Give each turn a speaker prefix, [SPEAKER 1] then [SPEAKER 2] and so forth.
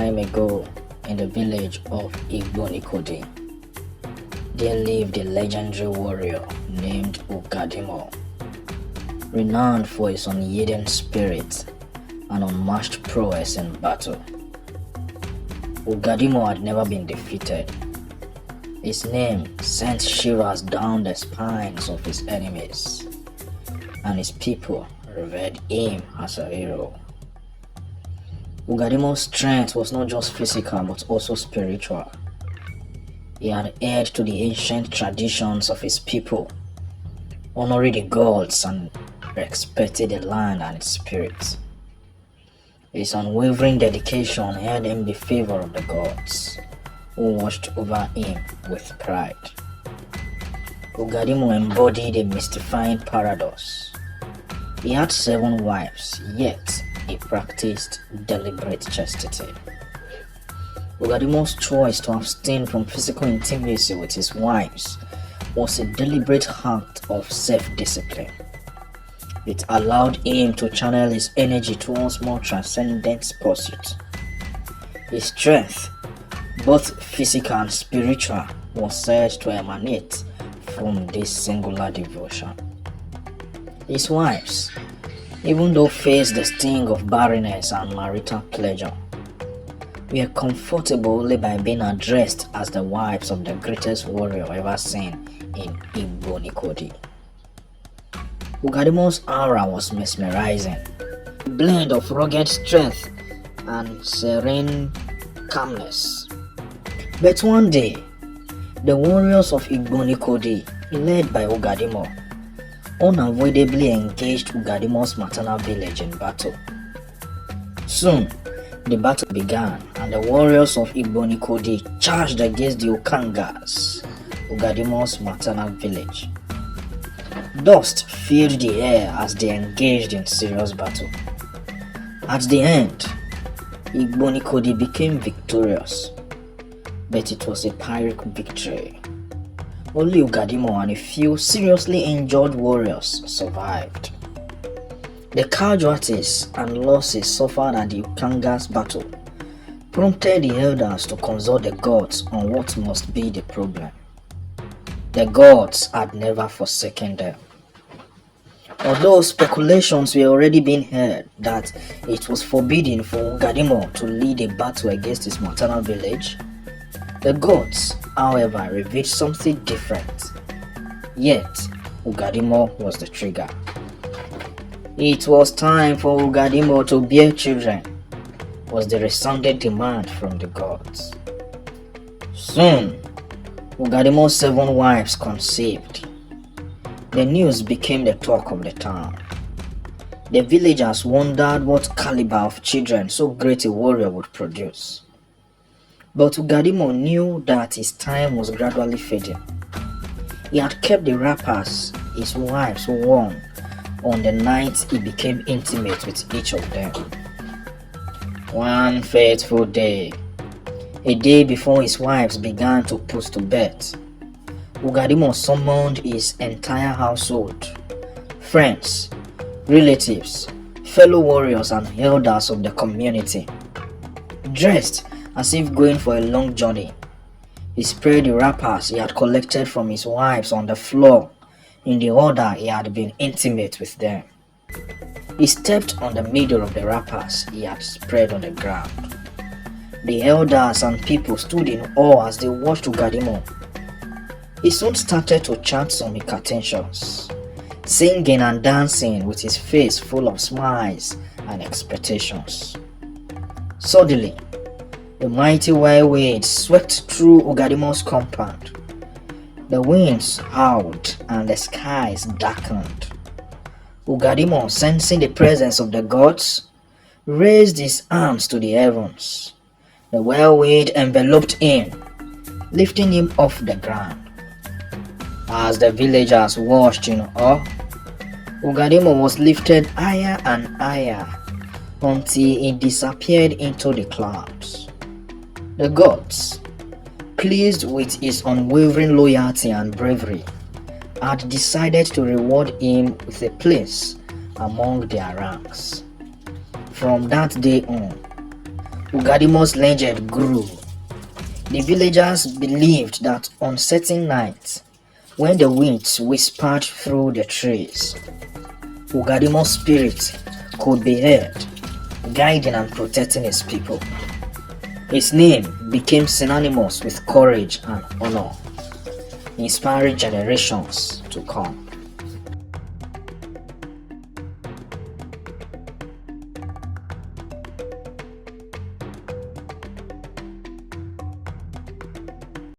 [SPEAKER 1] time ago, in the village of Igbonikodi, there lived a legendary warrior named Ugadimo, renowned for his unyielding spirit and unmatched prowess in battle. Ugadimo had never been defeated. His name sent shivers down the spines of his enemies, and his people revered him as a hero. Ugadimo's strength was not just physical but also spiritual. He had adhered to the ancient traditions of his people, honoring the gods and respected the land and its spirit. His unwavering dedication earned him the favor of the gods, who watched over him with pride. Ugadimo embodied a mystifying paradox. He had 7 wives, yet he practiced deliberate chastity. Ugadimo's choice to abstain from physical intimacy with his wives was a deliberate act of self-discipline. It allowed him to channel his energy towards more transcendent pursuits. His strength, both physical and spiritual, was said to emanate from this singular devotion. His wives, even though faced the sting of barrenness and marital pleasure, were comfortable only by being addressed as the wives of the greatest warrior ever seen in Igbonikodi. Ugadimo's aura was mesmerizing, a blend of rugged strength and serene calmness. But one day, the warriors of Igbonikodi, led by Ugadimo, unavoidably engaged Ugadimo's maternal village in battle. Soon, the battle began, and the warriors of Igbonikodi charged against the Okangas, Ugadimo's maternal village. Dust filled the air as they engaged in serious battle. At the end, Igbonikodi became victorious, but it was a Pyrrhic victory. Only Ugadimo and a few seriously injured warriors survived. The casualties and losses suffered at the Ukangas battle prompted the elders to consult the gods on what must be the problem. The gods had never forsaken them. Although speculations were already being heard that it was forbidden for Ugadimo to lead a battle against his maternal village, the gods, however, revealed something different. Yet, Ugadimo was the trigger. It was time for Ugadimo to bear children, was the resounding demand from the gods. Soon, Ugadimo's 7 wives conceived. The news became the talk of the town. The villagers wondered what caliber of children so great a warrior would produce. But Ugadimo knew that his time was gradually fading. He had kept the wrappers his wives wore on the night he became intimate with each of them. One fateful day, a day before his wives began to put to bed, Ugadimo summoned his entire household, friends, relatives, fellow warriors and elders of the community. Dressed as if going for a long journey, he spread the wrappers he had collected from his wives on the floor in the order he had been intimate with them. He stepped on the middle of the wrappers he had spread on the ground. The elders and people stood in awe as they watched Ugadimo. He soon started to chant some incantations, singing and dancing with his face full of smiles and expectations. Suddenly, a mighty wild wind swept through Ugadimo's compound. The winds howled and the skies darkened. Ugadimo, sensing the presence of the gods, raised his arms to the heavens. The whirlwind enveloped him, lifting him off the ground. As the villagers watched in awe, Ugadimo was lifted higher and higher until he disappeared into the clouds. The gods, pleased with his unwavering loyalty and bravery, had decided to reward him with a place among their ranks. From that day on, Ugadimo's legend grew. The villagers believed that on certain nights, when the winds whispered through the trees, Ugadimo's spirit could be heard, guiding and protecting his people. His name became synonymous with courage and honor, inspiring generations to come.